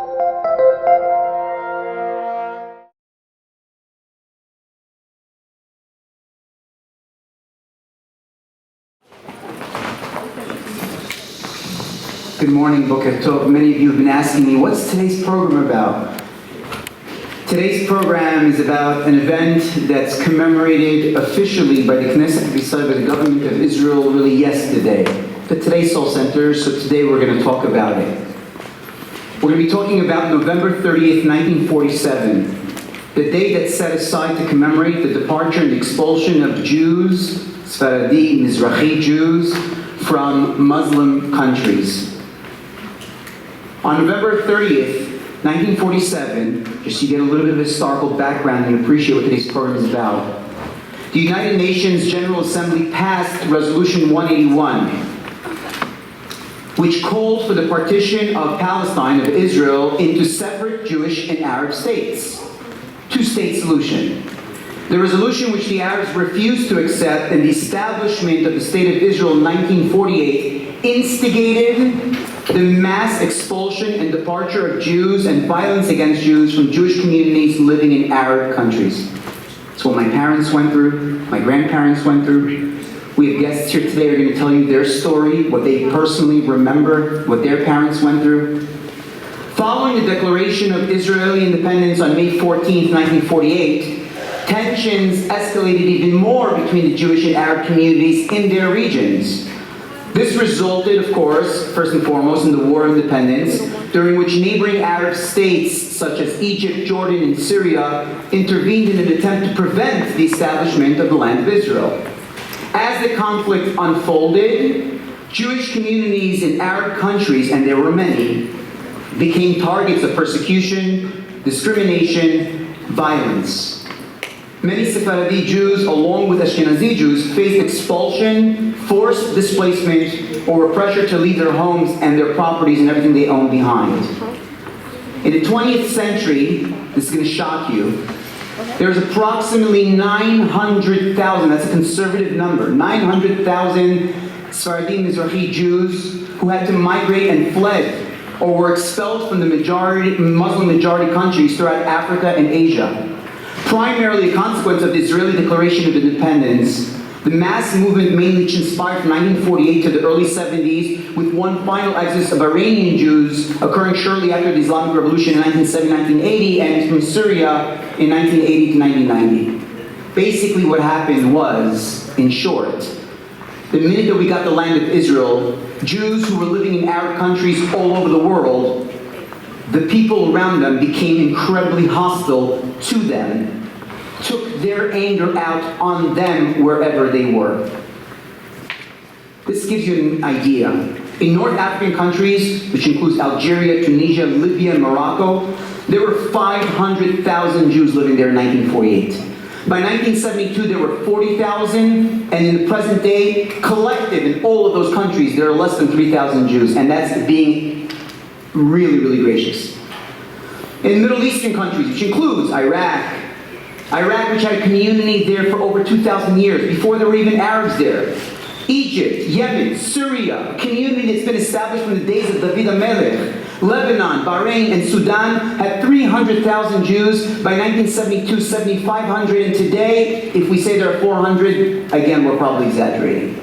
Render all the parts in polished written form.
Good morning, Boker Tov. Many of you have been asking me, what's today's program about? Today's program is about an event that's commemorated officially by the Knesset Israel, by the government of Israel, really yesterday. But today's Soul Center, so today we're going to talk about it. We're going to be talking about November 30th, 1947, the day that's set aside to commemorate the departure and expulsion of Jews, Sephardi, Mizrahi Jews, from Muslim countries. On November 30th, 1947, just so you get a little bit of historical background and appreciate what today's program is about, the United Nations General Assembly passed Resolution 181, which called for the partition of Palestine, of Israel, into separate Jewish and Arab states. Two-state solution. The resolution, which the Arabs refused to accept, and the establishment of the State of Israel in 1948, instigated the mass expulsion and departure of Jews and violence against Jews from Jewish communities living in Arab countries. It's what my parents went through, my grandparents went through. We have guests here today who are going to tell you their story, what they personally remember, what their parents went through. Following the declaration of Israeli independence on May 14, 1948, tensions escalated even more between the Jewish and Arab communities in their regions. This resulted, of course, first and foremost, in the War of Independence, during which neighboring Arab states such as Egypt, Jordan, and Syria intervened in an attempt to prevent the establishment of the land of Israel. As the conflict unfolded, Jewish communities in Arab countries, and there were many, became targets of persecution, discrimination, violence. Many Sephardi Jews, along with Ashkenazi Jews, faced expulsion, forced displacement, or were pressured to leave their homes and their properties and everything they owned behind. In the 20th century, this is going to shock you, there's approximately 900,000, that's a conservative number, 900,000 Sephardi Mizrahi Jews who had to migrate and fled or were expelled from the Muslim majority countries throughout Africa and Asia. Primarily a consequence of the Israeli Declaration of Independence, the mass movement mainly transpired from 1948 to the early 70s, with one final exodus of Iranian Jews occurring shortly after the Islamic Revolution in 1970-1980, and from Syria in 1980 to 1990. Basically what happened was, in short, the minute that we got the land of Israel, Jews who were living in Arab countries all over the world, the people around them became incredibly hostile to them, took their anger out on them wherever they were. This gives you an idea. In North African countries, which includes Algeria, Tunisia, Libya, and Morocco, there were 500,000 Jews living there in 1948. By 1972, there were 40,000, and in the present day, collective in all of those countries, there are less than 3,000 Jews, and that's being really, really gracious. In Middle Eastern countries, which includes Iraq, which had a community there for over 2,000 years, before there were even Arabs there. Egypt, Yemen, Syria, a community that's been established from the days of David HaMelech. Lebanon, Bahrain, and Sudan had 300,000 Jews. By 1972, 7,500, and today, if we say there are 400, again, we're probably exaggerating.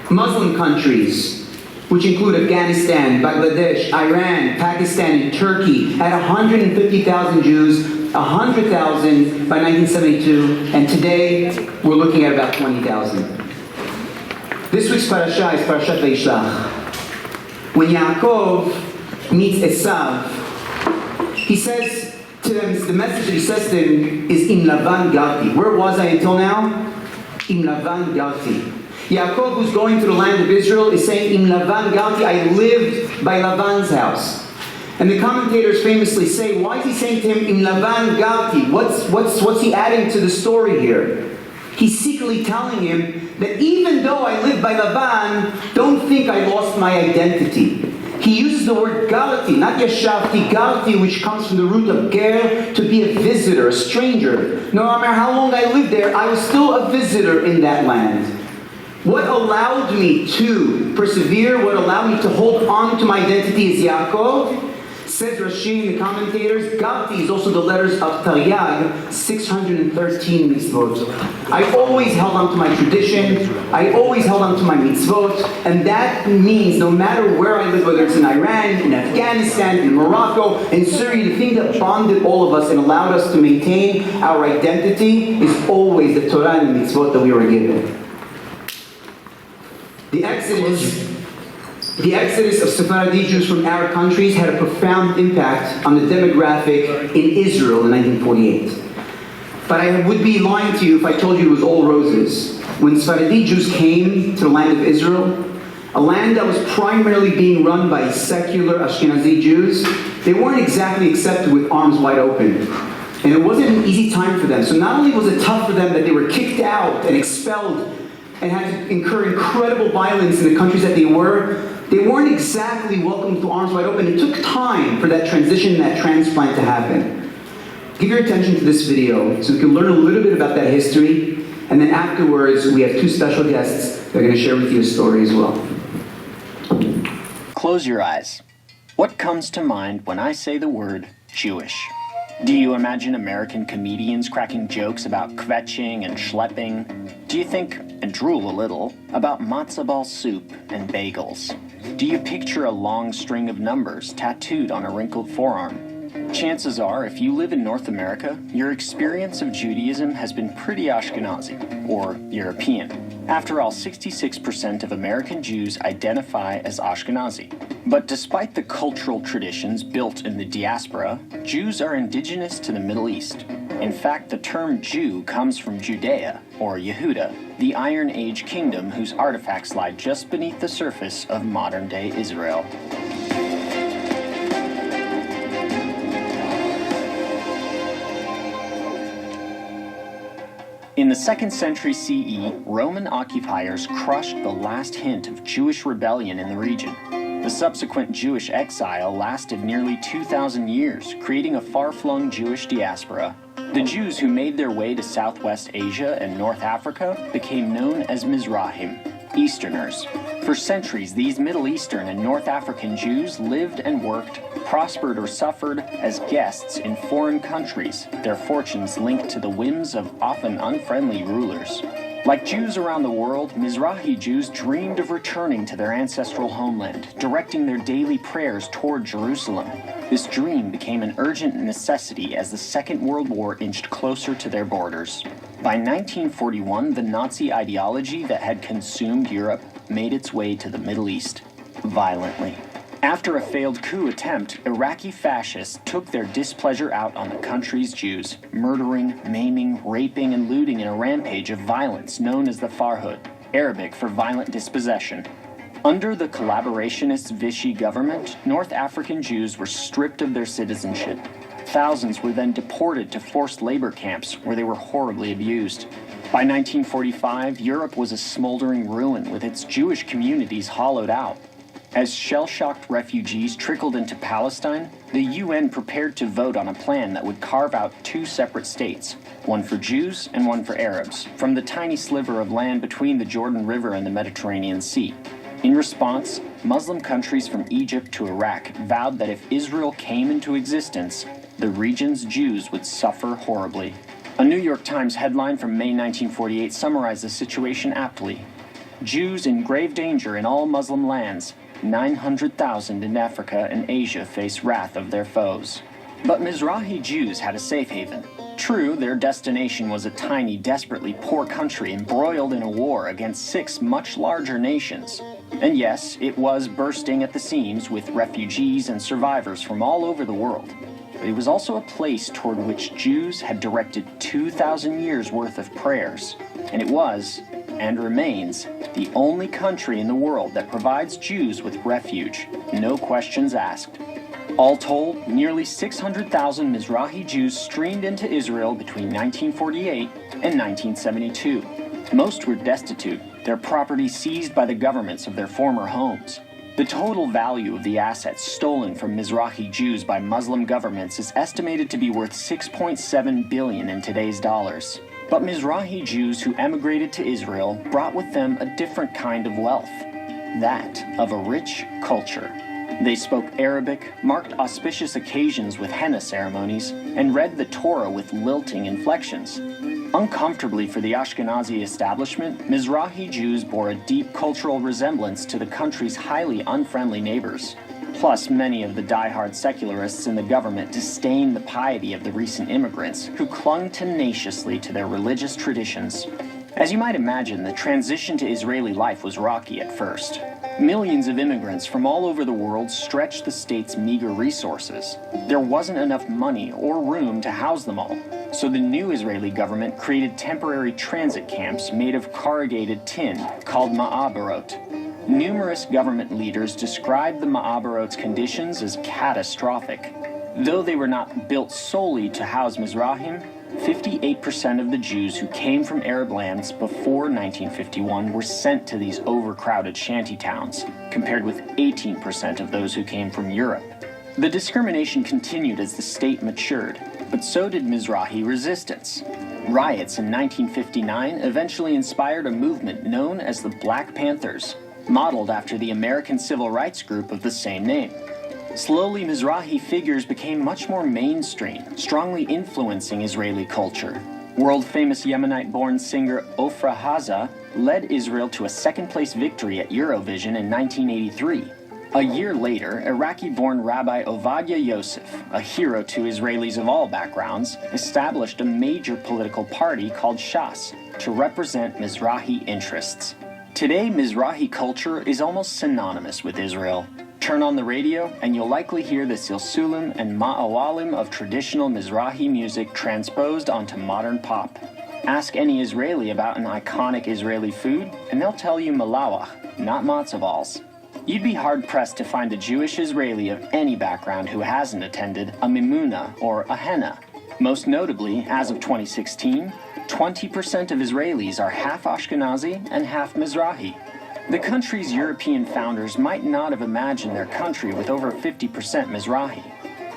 Muslim countries, which include Afghanistan, Bangladesh, Iran, Pakistan, and Turkey, had 150,000 Jews, 100,000 by 1972, and today we're looking at about 20,000. This week's parasha is Parashat Vayishlach. When Yaakov meets Esav, he says to them, the message that he says to him is, Im Lavan Garti. Where was I until now? Im Lavan Garti. Yaakov, who's going to the land of Israel, is saying, Im Lavan Garti, I lived by Lavan's house. And the commentators famously say, why is he saying to him, Im Lavan Garti? What's he adding to the story here? He's secretly telling him that even though I live by Lavan, don't think I lost my identity. He uses the word Galati, not Yashavti, Galati, which comes from the root of ger, to be a visitor, a stranger. No matter how long I lived there, I was still a visitor in that land. What allowed me to persevere, what allowed me to hold on to my identity as Yaakov, Says Rashi and the commentators, Gati is also the letters of Taryag, 613 mitzvot. I always held on to my tradition, I always held on to my mitzvot, and that means no matter where I live, whether it's in Iran, in Afghanistan, in Morocco, in Syria, the thing that bonded all of us and allowed us to maintain our identity is always the Torah and the mitzvot that we were given. The exodus of Sephardi Jews from Arab countries had a profound impact on the demographic in Israel in 1948. But I would be lying to you if I told you it was all roses. When Sephardi Jews came to the land of Israel, a land that was primarily being run by secular Ashkenazi Jews, they weren't exactly accepted with arms wide open. And it wasn't an easy time for them. So not only was it tough for them that they were kicked out and expelled and had to incur incredible violence in the countries that they weren't exactly welcomed to arms wide open. It took time for that transition, that transplant to happen. Give your attention to this video so we can learn a little bit about that history, and then afterwards we have two special guests that are going to share with you a story as well. Close your eyes. What comes to mind when I say the word Jewish? Do you imagine American comedians cracking jokes about kvetching and schlepping? Do you think, and drool a little, about matzo ball soup and bagels? Do you picture a long string of numbers tattooed on a wrinkled forearm? Chances are, if you live in North America, your experience of Judaism has been pretty Ashkenazi, or European. After all, 66% of American Jews identify as Ashkenazi. But despite the cultural traditions built in the diaspora, Jews are indigenous to the Middle East. In fact, the term Jew comes from Judea, or Yehuda, the Iron Age kingdom whose artifacts lie just beneath the surface of modern-day Israel. In the 2nd century CE, Roman occupiers crushed the last hint of Jewish rebellion in the region. The subsequent Jewish exile lasted nearly 2,000 years, creating a far-flung Jewish diaspora. The Jews who made their way to Southwest Asia and North Africa became known as Mizrahim, Easterners. For centuries, these Middle Eastern and North African Jews lived and worked, prospered or suffered as guests in foreign countries, their fortunes linked to the whims of often unfriendly rulers. Like Jews around the world, Mizrahi Jews dreamed of returning to their ancestral homeland, directing their daily prayers toward Jerusalem. This dream became an urgent necessity as the Second World War inched closer to their borders. By 1941, the Nazi ideology that had consumed Europe made its way to the Middle East, violently. After a failed coup attempt, Iraqi fascists took their displeasure out on the country's Jews, murdering, maiming, raping, and looting in a rampage of violence known as the Farhud, Arabic for violent dispossession. Under the collaborationist Vichy government, North African Jews were stripped of their citizenship. Thousands were then deported to forced labor camps where they were horribly abused. By 1945, Europe was a smoldering ruin with its Jewish communities hollowed out. As shell-shocked refugees trickled into Palestine, the UN prepared to vote on a plan that would carve out two separate states, one for Jews and one for Arabs, from the tiny sliver of land between the Jordan River and the Mediterranean Sea. In response, Muslim countries from Egypt to Iraq vowed that if Israel came into existence, the region's Jews would suffer horribly. A New York Times headline from May 1948 summarized the situation aptly. Jews in grave danger in all Muslim lands, 900,000 in Africa and Asia face wrath of their foes. But Mizrahi Jews had a safe haven. True, their destination was a tiny, desperately poor country embroiled in a war against 6 much larger nations. And yes, it was bursting at the seams with refugees and survivors from all over the world. But it was also a place toward which Jews had directed 2,000 years' worth of prayers. And it was, and remains, the only country in the world that provides Jews with refuge, no questions asked. All told, nearly 600,000 Mizrahi Jews streamed into Israel between 1948 and 1972. Most were destitute, their property seized by the governments of their former homes. The total value of the assets stolen from Mizrahi Jews by Muslim governments is estimated to be worth $6.7 billion in today's dollars. But Mizrahi Jews who emigrated to Israel brought with them a different kind of wealth, that of a rich culture. They spoke Arabic, marked auspicious occasions with henna ceremonies, and read the Torah with lilting inflections. Uncomfortably for the Ashkenazi establishment, Mizrahi Jews bore a deep cultural resemblance to the country's highly unfriendly neighbors. Plus, many of the die-hard secularists in the government disdained the piety of the recent immigrants, who clung tenaciously to their religious traditions. As you might imagine, the transition to Israeli life was rocky at first. Millions of immigrants from all over the world stretched the state's meager resources. There wasn't enough money or room to house them all, so the new Israeli government created temporary transit camps made of corrugated tin called ma'abarot. Numerous government leaders described the ma'abarot's conditions as catastrophic. Though they were not built solely to house Mizrahim, 58% of the Jews who came from Arab lands before 1951 were sent to these overcrowded shantytowns, compared with 18% of those who came from Europe. The discrimination continued as the state matured, but so did Mizrahi resistance. Riots in 1959 eventually inspired a movement known as the Black Panthers, modeled after the American civil rights group of the same name. Slowly, Mizrahi figures became much more mainstream, strongly influencing Israeli culture. World-famous Yemenite-born singer Ofra Haza led Israel to a second-place victory at Eurovision in 1983. A year later, Iraqi-born Rabbi Ovadia Yosef, a hero to Israelis of all backgrounds, established a major political party called Shas to represent Mizrahi interests. Today, Mizrahi culture is almost synonymous with Israel. Turn on the radio, and you'll likely hear the silsulim and ma'awalim of traditional Mizrahi music transposed onto modern pop. Ask any Israeli about an iconic Israeli food, and they'll tell you malawach, not matzo balls. You'd be hard-pressed to find a Jewish Israeli of any background who hasn't attended a mimuna or a henna. Most notably, as of 2016, 20% of Israelis are half Ashkenazi and half Mizrahi. The country's European founders might not have imagined their country with over 50% Mizrahi.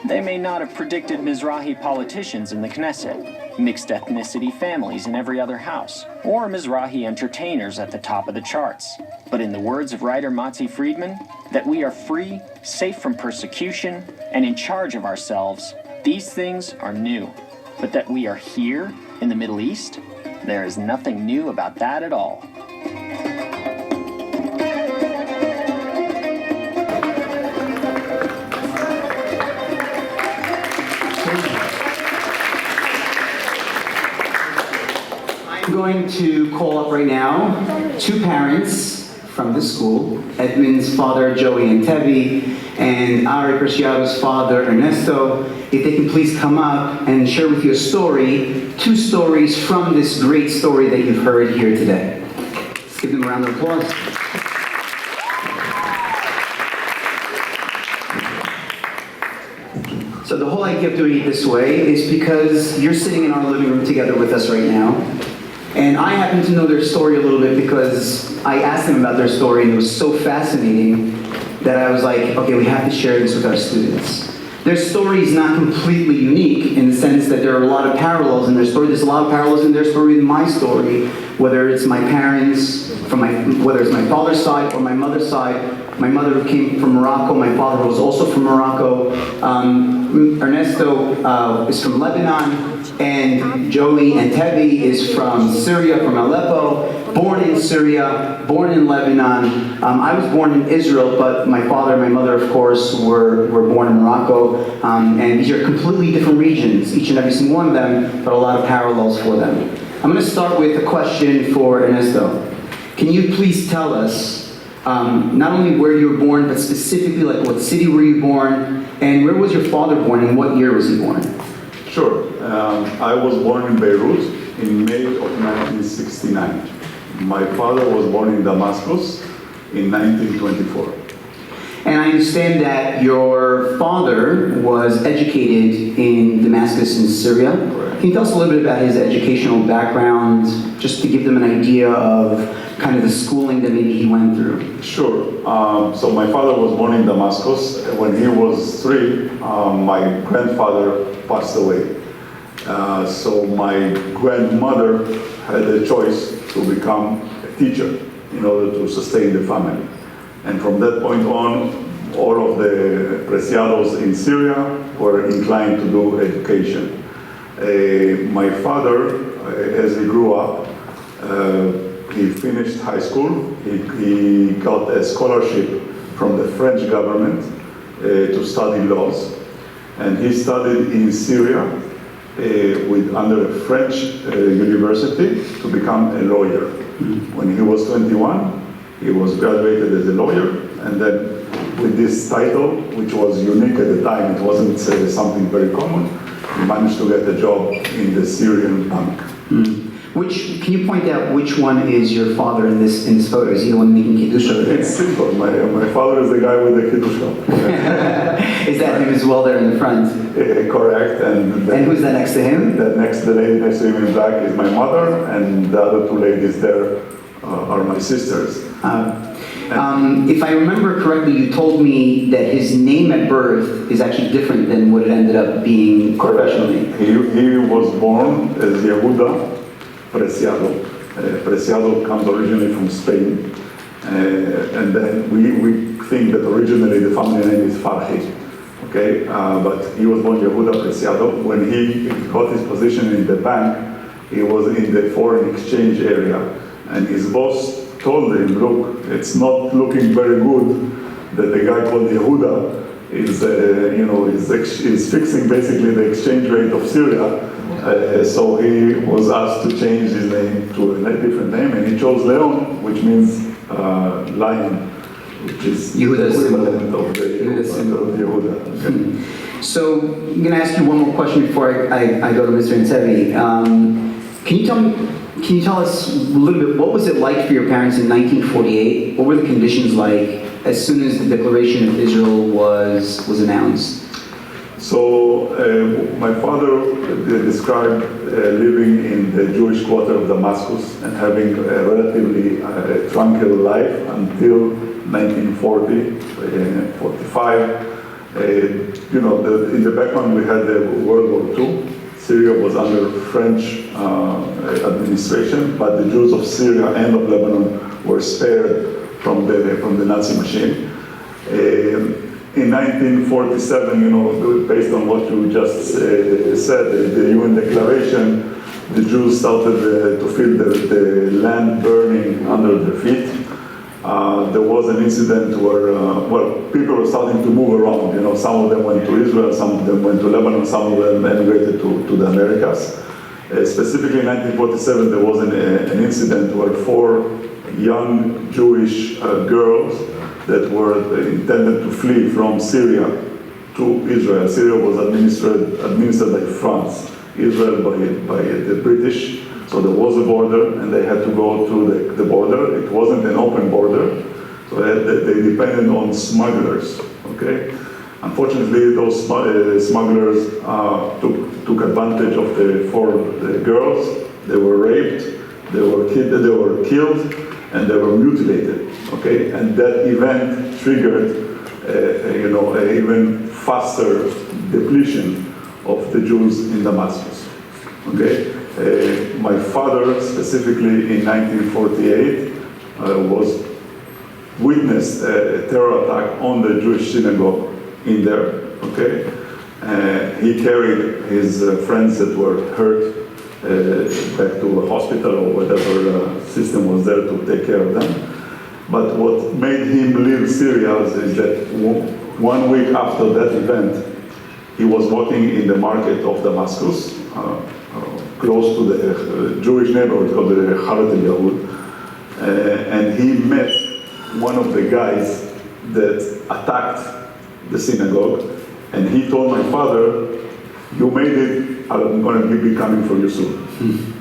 They may not have predicted Mizrahi politicians in the Knesset, mixed ethnicity families in every other house, or Mizrahi entertainers at the top of the charts. But in the words of writer Matzi Friedman, that we are free, safe from persecution, and in charge of ourselves, these things are new. But that we are here, in the Middle East, there is nothing new about that at all. I'm going to call up right now two parents from the school, Edmund's father, Joey and Tevi, and Ari Preciado's father, Ernesto. If they can please come up and share with you a story, two stories from this great story that you've heard here today. Let's give them a round of applause. So the whole idea of doing it this way is because you're sitting in our living room together with us right now. And I happen to know their story a little bit because I asked them about their story and it was so fascinating that I was like, okay, we have to share this with our students. Their story is not completely unique in the sense that there are a lot of parallels in their story. There's a lot of parallels in their story than my story, whether it's my parents, whether it's my father's side or my mother's side. My mother came from Morocco, my father was also from Morocco. Ernesto is from Lebanon, and Joey and Tevi is from Syria, from Aleppo, born in Syria, born in Lebanon. I was born in Israel, but my father and my mother, of course, were born in Morocco. And these are completely different regions, each and every single one of them, but a lot of parallels for them. I'm going to start with a question for Ernesto. Can you please tell us not only where you were born, but specifically like what city were you born, and where was your father born, and what year was he born? Sure. I was born in Beirut in May of 1969. My father was born in Damascus in 1924. And I understand that your father was educated in Damascus in Syria. Correct. Can you tell us a little bit about his educational background, just to give them an idea of kind of the schooling that maybe he went through? Sure. So my father was born in Damascus. When he was 3, my grandfather passed away. So my grandmother had a choice to become a teacher in order to sustain the family. And from that point on, all of the preciados in Syria were inclined to do education. My father, as he grew up, he finished high school. He got a scholarship from the French government to study laws. And he studied in Syria under a French university to become a lawyer. When he was 21, he was graduated as a lawyer, and then with this title, which was unique at the time, it wasn't something very common, he managed to get a job in the Syrian bank. Can you point out which one is your father in this photo? Is he the one making kiddush over there? It's simple. My father is the guy with the kiddush shop. Is that him as well there in the front? Correct. And who's that next to him? The lady next to him in black is my mother, and the other two ladies there are my sisters. If I remember correctly, you told me that his name at birth is actually different than what it ended up being professionally. He was born as Yehuda Preciado. Preciado comes originally from Spain, and then we think that originally the family name is Farhi. Okay, but he was born Yehuda Preciado. When he got his position in the bank, he was in the foreign exchange area, and his boss told him, look, it's not looking very good that the guy called Yehuda is fixing basically the exchange rate of Syria. So he was asked to change his name to a different name, and he chose Leon, which means lion, which is Yehuda's equivalent of Yehuda. Okay. So I'm going to ask you one more question before I go to Mr. Intevi. Can you tell us a little bit, what was it like for your parents in 1948? What were the conditions like as soon as the Declaration of Israel was announced? So my father described living in the Jewish quarter of Damascus and having a relatively tranquil life until 1940, 45. In the background we had World War II. Syria was under French administration, but the Jews of Syria and of Lebanon were spared from the Nazi machine. In 1947, based on what you just said, the UN Declaration, the Jews started to feel the land burning under their feet. There was an incident where, people were starting to move around. Some of them went to Israel, some of them went to Lebanon, some of them emigrated to the Americas. Specifically in 1947, there was an incident where 4 young Jewish girls that were intended to flee from Syria to Israel. Syria was administered by France, Israel by the British. So there was a border, and they had to go to the border. It wasn't an open border, so they depended on smugglers. Okay, unfortunately, those smugglers took advantage of the 4 girls. They were raped, they were killed, and they were mutilated. Okay, and that event triggered, an even faster depletion of the Jews in Damascus. Okay. My father, specifically in 1948, witnessed a terror attack on the Jewish synagogue in there. Okay, he carried his friends that were hurt back to a hospital or whatever system was there to take care of them. But what made him leave Syria is that 1 week after that event, he was walking in the market of Damascus, close to the Jewish neighborhood called the Harat al-Yahud, and he met one of the guys that attacked the synagogue, and he told my father, you made it, I'm going to be coming for you soon.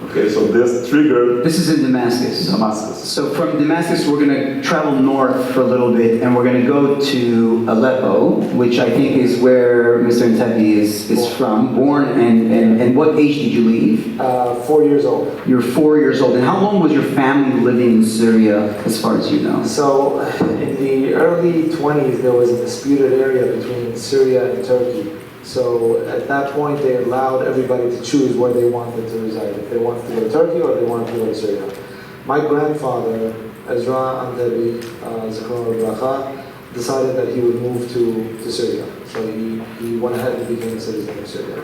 Okay, so this triggered... This is in Damascus. Damascus. So from Damascus, we're going to travel north for a little bit, and we're going to go to Aleppo, which I think is where Mr. Intevi is from, born, and what age did you leave? 4 years old. You're 4 years old. And how long was your family living in Syria, as far as you know? So in the early 20s, there was a disputed area between Syria and Turkey. So at that point, they allowed everybody to choose where they wanted to reside, if they wanted to go to Turkey or if they wanted to go to Syria. My grandfather, Ezra Antebi, Zichrono Bracha, decided that he would move to Syria. So he went ahead and became a citizen of Syria.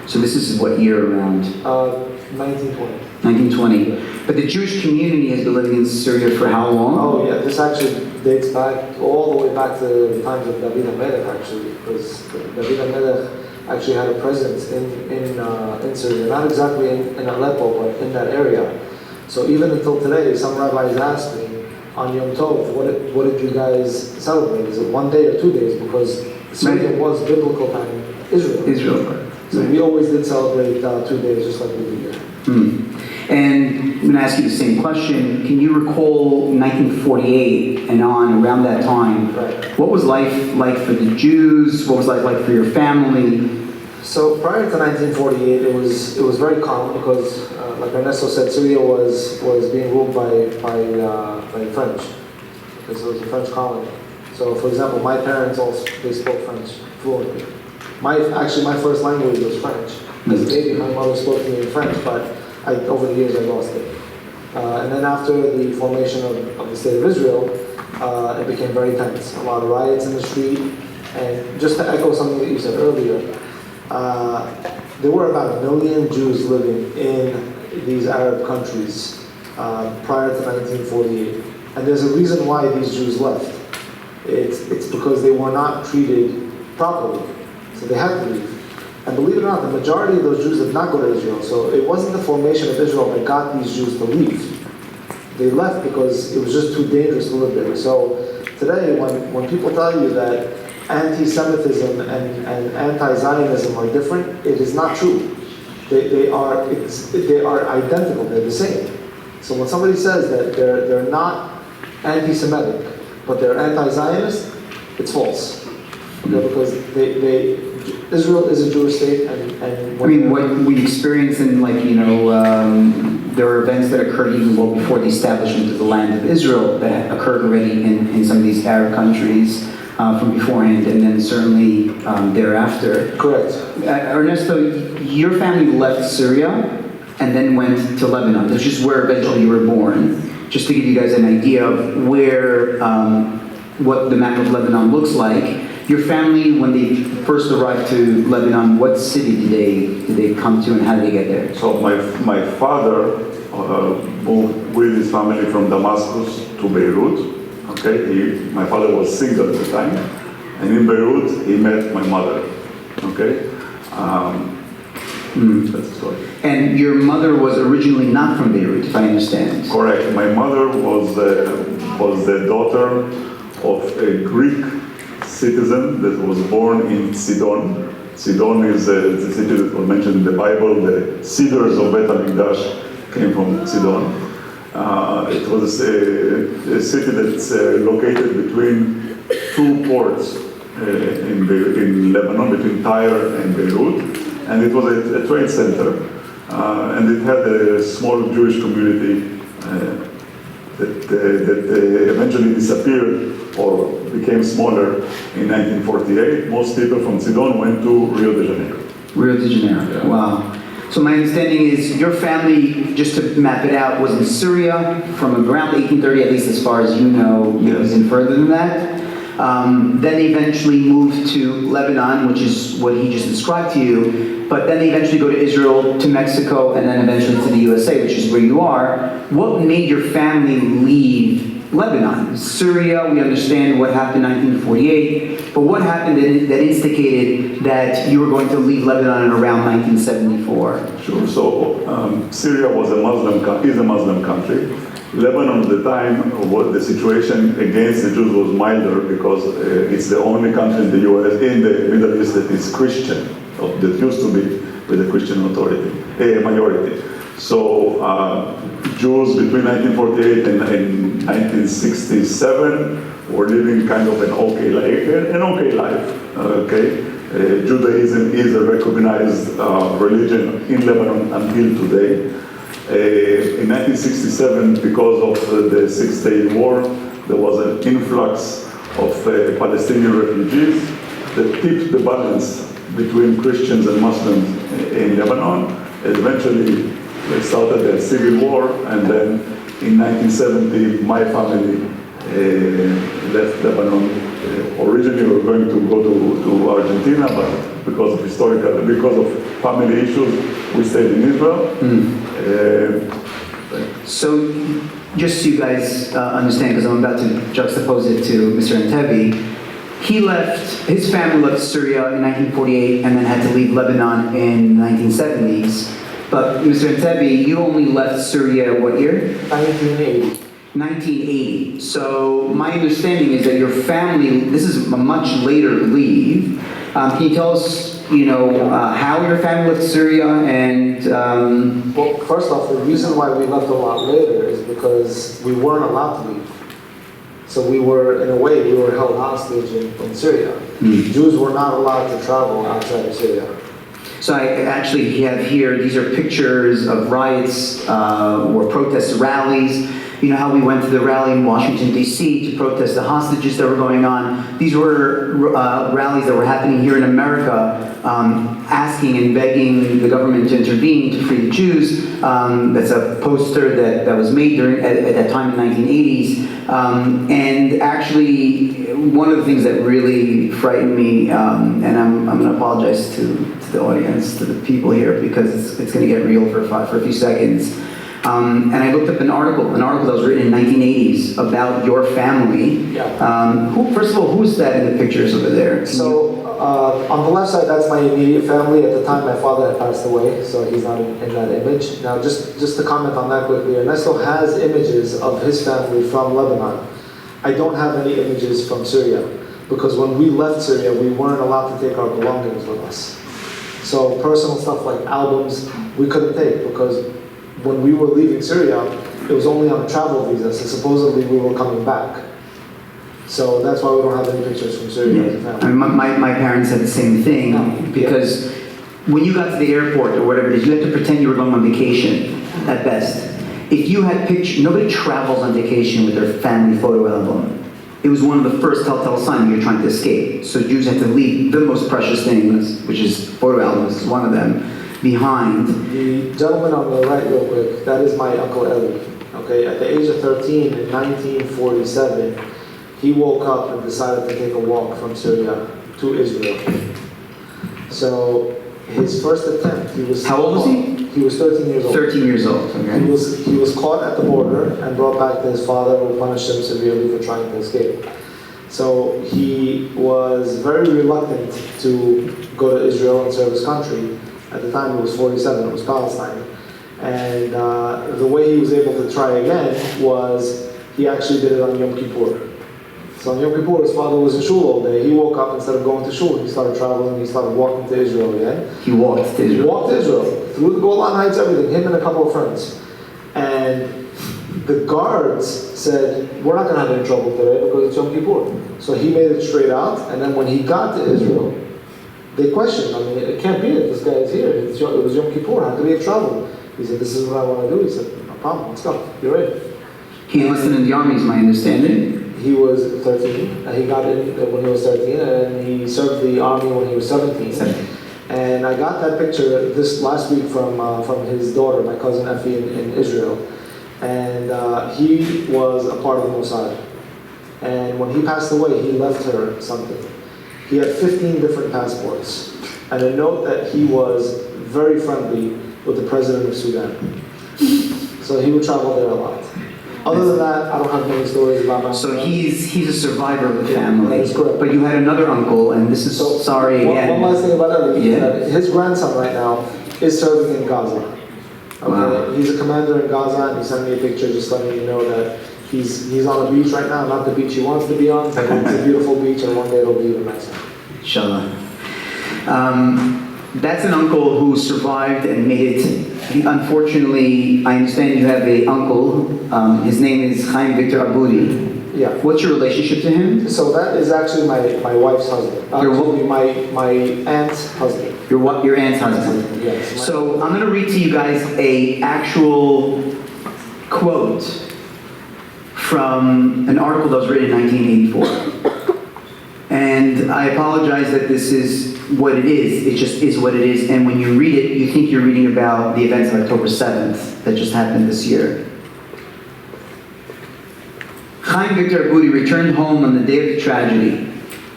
So this is what year around? 1920. 1920. But the Jewish community has been living in Syria for how long? Oh yeah, this actually dates back all the way back to the times of David HaMelech, actually, because David HaMelech actually had a presence in Syria, not exactly in Aleppo, but in that area. So even until today, some rabbis ask me on Yom Tov, what did you guys celebrate? Is it 1 day or 2 days? Because Syria was biblical time Israel. So we always did celebrate 2 days, just like we do here. And I'm going to ask you the same question. Can you recall 1948 and on, around that time, what was life like for the Jews? What was life like for your family? So prior to 1948, it was very calm because, like Ernesto said, Syria was being ruled by the French, because it was a French colony. So, for example, my parents they spoke French fluently. My first language was French. As a baby, my mother spoke to me in French, but over the years I lost it. And then after the formation of the State of Israel, it became very tense. A lot of riots in the street. And just to echo something that you said earlier, there were about 1 million Jews living in these Arab countries prior to 1948. And there's a reason why these Jews left. It's because they were not treated properly. So they had to leave. And believe it or not, the majority of those Jews did not go to Israel. So it wasn't the formation of Israel that got these Jews to leave. They left because it was just too dangerous to live there. So today, when people tell you that anti-Semitism and anti-Zionism are different, it is not true. They are identical. They're the same. So when somebody says that they're not anti-Semitic, but they're anti-Zionist, it's false. Okay, because Israel is a Jewish state, and I mean, what we experience in, there are events that occurred even well before the establishment of the land of Israel that occurred already in some of these Arab countries from beforehand, and then certainly thereafter. Correct. Ernesto, your family left Syria and then went to Lebanon. That's just where eventually you were born. Just to give you guys an idea of where, what the map of Lebanon looks like. Your family, when they first arrived to Lebanon, what city did they come to, and how did they get there? So my father moved with his family from Damascus to Beirut. Okay, my father was single at the time, and in Beirut he met my mother. Okay, that's the story. And your mother was originally not from Beirut, if I understand. Correct. My mother was the daughter of a Greek citizen that was born in Sidon. Sidon is the city that was mentioned in the Bible. The cedars of Bet HaMikdash came from Sidon. It was a city that's located between two ports in Lebanon, between Tyre and Beirut, and it was a trade center. And it had a small Jewish community that eventually disappeared or became smaller in 1948. Most people from Sidon went to Rio de Janeiro. Rio de Janeiro, Yeah. Wow. So my understanding is your family, just to map it out, was in Syria from around 1830, at least as far as you know, Yes. even further than that. Then they eventually moved to Lebanon, which is what he just described to you. But then they eventually go to Israel, to Mexico, and then eventually to the USA, which is where you are. What made your family leave Lebanon? Syria, we understand what happened in 1948. But what happened that instigated that you were going to leave Lebanon in around 1974? Sure. So Syria was is a Muslim country. Lebanon at the time, the situation against the Jews was milder because it's the only country in the US, in the Middle East, that is Christian, or that used to be with a Christian majority. So Jews between 1948 and 1967 were living kind of an okay life. Judaism is a recognized religion in Lebanon until today. In 1967, because of the Six-Day War, there was an influx of Palestinian refugees that tipped the balance between Christians and Muslims in Lebanon. And eventually, they started a civil war, and then in 1970, my family left Lebanon. Originally, we were going to go to Argentina, but because of family issues, we stayed in Israel. So, just so you guys understand, because I'm about to juxtapose it to Mr. Entebi, his family left Syria in 1948 and then had to leave Lebanon in the 1970s. But Mr. Entebi, you only left Syria what year? 1980. 1980. So my understanding is that your family, this is a much later leave. Can you tell us, how your family left Syria and... Well, first off, the reason why we left a lot later is because we weren't allowed to leave. So we were held hostage in Syria. Jews were not allowed to travel outside of Syria. So I actually have here, these are pictures of riots or protest rallies. You know how we went to the rally in Washington, D.C. to protest the hostages that were going on. These were rallies that were happening here in America, asking and begging the government to intervene to free the Jews. That's a poster that was made at that time in the 1980s. And actually, one of the things that really frightened me, and I'm going to apologize to the audience, to the people here, because it's going to get real for a few seconds. And I looked up an article that was written in the 1980s about your family. Yeah. First of all, who's that in the pictures over there? So, on the left side, that's my immediate family. At the time, my father had passed away, so he's not in that image. Now, just to comment on that quickly, Ernesto has images of his family from Lebanon. I don't have any images from Syria, because when we left Syria, we weren't allowed to take our belongings with us. So personal stuff like albums, we couldn't take, because when we were leaving Syria, it was only on a travel visa, so supposedly we were coming back. So that's why we don't have any pictures from Syria as a family. I mean, my parents had the same thing, because when you got to the airport or whatever it is, you had to pretend you were going on vacation, at best. If you had pictures, nobody travels on vacation with their family photo album. It was one of the first telltale signs you're trying to escape. So Jews had to leave the most precious things, which is photo albums, is one of them, behind. The gentleman on the right, real quick, that is my Uncle Eli. Okay, at the age of 13 in 1947, he woke up and decided to take a walk from Syria to Israel. So his first attempt, he was... How old was he? He was 13 years old. 13 years old, okay. He was caught at the border and brought back to his father, who punished him severely for trying to escape. So he was very reluctant to go to Israel and serve his country. At the time, he was 47, it was Palestine. And the way he was able to try again was he actually did it on Yom Kippur. So on Yom Kippur, his father was in shul all day. He woke up, instead of going to shul, he started traveling, he started walking to Israel again. He walked to Israel. He walked to Israel, through the Golan Heights, everything, him and a couple of friends. And the guards said, we're not going to have any trouble today because it's Yom Kippur. So he made it straight out, and then when he got to Israel, they questioned, I mean, it can't be that this guy is here. It was Yom Kippur, how could he have traveled? He said, this is what I want to do. He said, no problem, let's go, you're ready. He enlisted in the army, is my understanding. He was 13, he got in when he was 13, and he served the army when he was 17. And I got that picture this last week from his daughter, my cousin Effie in Israel. And he was a part of the Mossad. And when he passed away, he left her something. He had 15 different passports, and a note that he was very friendly with the president of Sudan. So he would travel there a lot. Other than that, I don't have many stories about my So he's a survivor of the family. That is correct. But you had another uncle, and this is sorry again. One last thing about Eli, Yeah. that his grandson right now is serving in Gaza. Okay? Wow. He's a commander in Gaza, and he sent me a picture just letting me know that he's on a beach right now, not the beach he wants to be on, but it's a beautiful beach, and one day it'll be even nicer. Inshallah. That's an uncle who survived and made it. Unfortunately, I understand you have an uncle. His name is Chaim Victor Aboudi. Yeah. What's your relationship to him? So that is actually my wife's husband. Actually, my aunt's husband. Your aunt's husband. Yes. So I'm going to read to you guys a actual quote from an article that was written in 1984. And I apologize that this is what it is. It just is what it is. And when you read it, you think you're reading about the events of October 7th that just happened this year. Chaim Victor Abudi returned home on the day of the tragedy.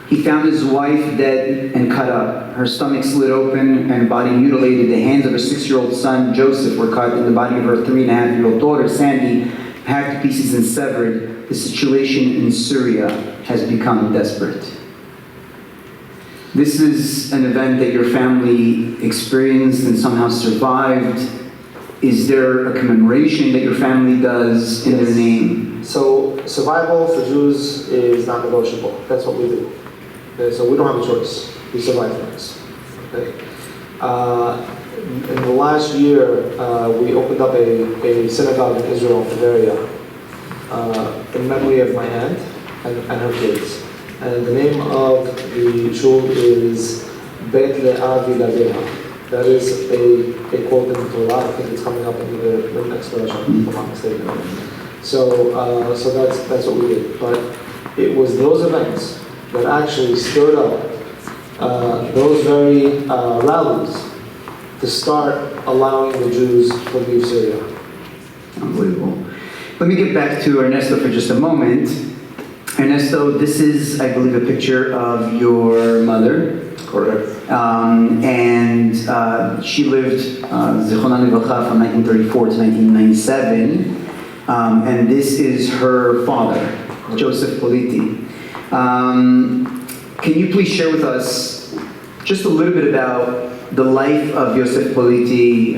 He found his wife dead and cut up. Her stomach slit open and her body mutilated. The hands of her 6-year-old son, Joseph, were cut, and the body of her 3.5-year-old daughter, Sandy, hacked to pieces and severed. The situation in Syria has become desperate. This is an event that your family experienced and somehow survived. Is there a commemoration that your family does in their name? So survival for Jews is not negotiable. That's what we do. Okay, so we don't have a choice. We survive things. Okay. In the last year, we opened up a synagogue in Israel, Bavaria, in memory of my aunt and her kids. And the name of the shul is Bet Le'avi Ladeha. That is a quote in the Torah. I think it's coming up in the next version, if I'm not mistaken. So that's what we did. But it was those events that actually stirred up those very rallies to start allowing the Jews to leave Syria. Unbelievable. Let me get back to Ernesto for just a moment. Ernesto, this is, I believe, a picture of your mother. Correct. And she lived, Zichronan Livracha, from 1934 to 1997. And this is her father, Joseph Politi. Can you please share with us just a little bit about the life of Yosef Politi,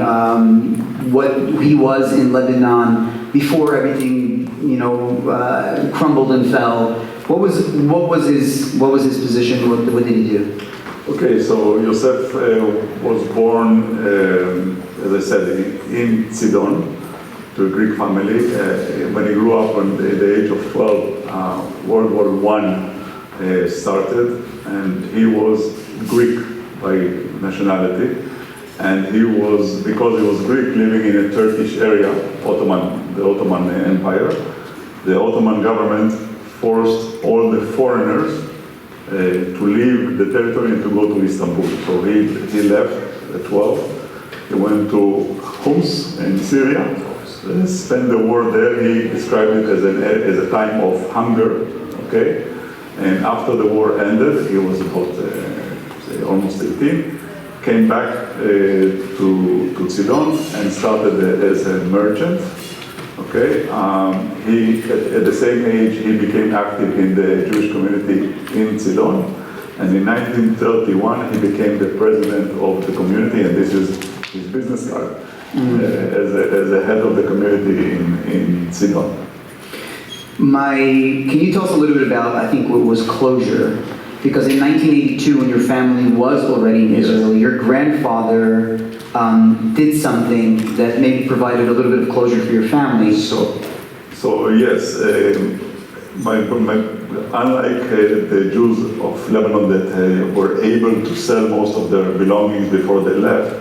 what he was in Lebanon before everything, crumbled and fell? What was his position? What did he do? Okay, so Yosef was born, as I said, in Sidon, to a Greek family. When he grew up at the age of 12, World War I started, and he was Greek by nationality. And he was, because he was Greek, living in a Turkish area, the Ottoman Empire. The Ottoman government forced all the foreigners to leave the territory and to go to Istanbul. So he left at 12. He went to Homs in Syria, spent the war there. He described it as a time of hunger, okay? And after the war ended, he was about almost 18, came back to Sidon and started as a merchant. Okay, he at the same age he became active in the Jewish community in Sidon, and in 1931 he became the president of the community, and this is his business card as a head of the community in Sidon. Can you tell us a little bit about, I think, what was closure? Because in 1982, when your family was already in Israel, your grandfather did something that maybe provided a little bit of closure for your family. So yes, unlike the Jews of Lebanon that were able to sell most of their belongings before they left,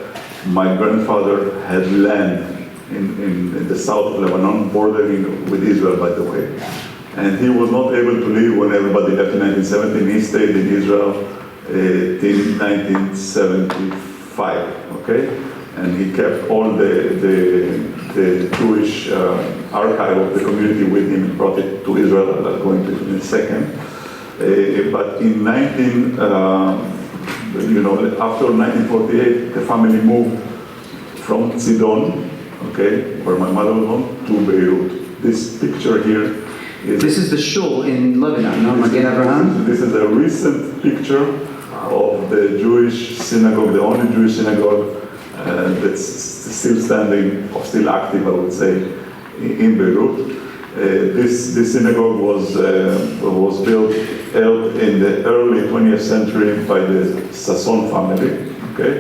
my grandfather had land in the south of Lebanon, bordering with Israel, by the way. And he was not able to leave when everybody left in 1917. He stayed in Israel till 1975, okay? And he kept all the Jewish archive of the community with him and brought it to Israel. I'll go into it in a second. But in after 1948, the family moved from Sidon, okay, where my mother was born, to Beirut. This picture here This is the shul in Lebanon, no? Magen Avraham? This is a recent picture of the Jewish synagogue, the only Jewish synagogue that's still standing, or still active, I would say, in Beirut. This synagogue was built in the early 20th century by the Sasson family, okay?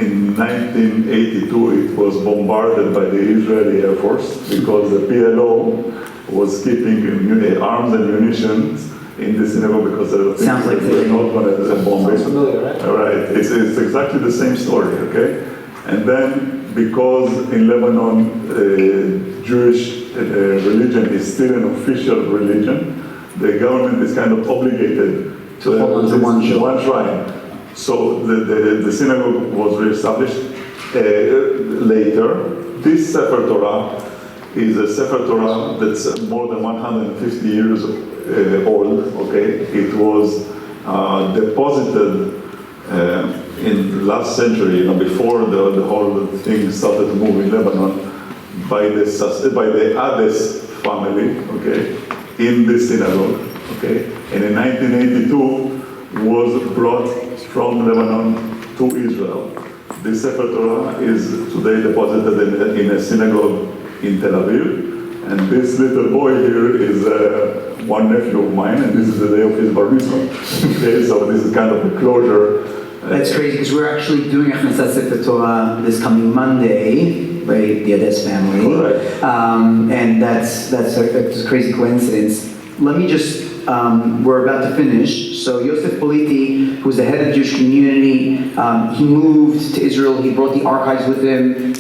In 1982, it was bombarded by the Israeli Air Force because the PLO was keeping arms and munitions in the synagogue because they were not going to bomb it. Familiar, right? Right. It's exactly the same story, okay? And then, because in Lebanon, Jewish religion is still an official religion, the government is kind of obligated to hold on to one shrine. So the synagogue was reestablished later. This Sefer Torah is a Sefer Torah that's more than 150 years old, okay? It was deposited in the last century, before the whole thing started to move in Lebanon, by the Ades family, okay, in the synagogue, okay? And in 1982 was brought from Lebanon to Israel. This Sefer Torah is today deposited in a synagogue in Tel Aviv, and this little boy here is one nephew of mine, and this is the day of his bar mitzvah. Okay, so this is kind of a closure. That's crazy, because we're actually doing Achnasat Sefer Torah this coming Monday, by the Ades family. Correct. And that's a crazy coincidence. Let me just, we're about to finish. So Yosef Politi, who's the head of the Jewish community, he moved to Israel, he brought the archives with him,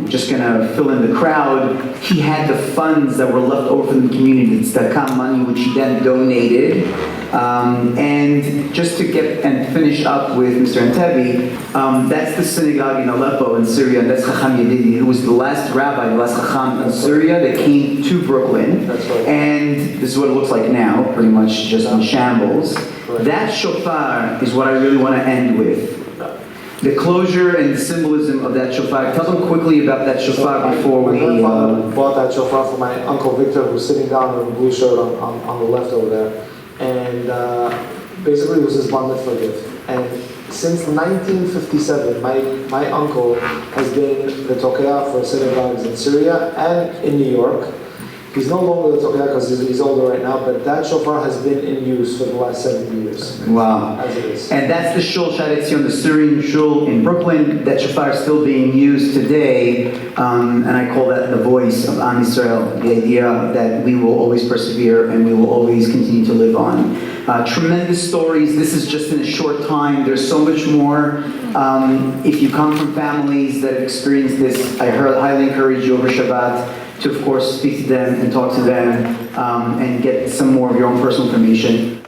just gonna fill in the crowd. He had the funds that were left over from the community, the tzedakah money, which he then donated. And just to get and finish up with Mr. Antebi, that's the synagogue in Aleppo in Syria, and that's Chacham Yedidi, who was the last rabbi, the last Chacham in Syria that came to Brooklyn. That's right. And this is what it looks like now, pretty much just in shambles. Right. That shofar is what I really want to end with. The closure and the symbolism of that shofar. Tell them quickly about that shofar before my we... grandfather bought that shofar for my uncle Victor, who's sitting down in a blue shirt on the left over there. And basically it was his bar mitzvah gift. And since 1957, my uncle has been the tokeah for synagogues in Syria and in New York. He's no longer the tokeah because he's older right now, but that shofar has been in use for the last 70 years. Wow. As it is. And that's the Shul Sharet Zion, the Syrian Shul in Brooklyn. That shofar is still being used today, and I call that the voice of Am Yisrael, the idea that we will always persevere and we will always continue to live on. Tremendous stories. This is just in a short time. There's so much more. If you come from families that have experienced this, I highly encourage you over Shabbat to, of course, speak to them and talk to them and get some more of your own personal information.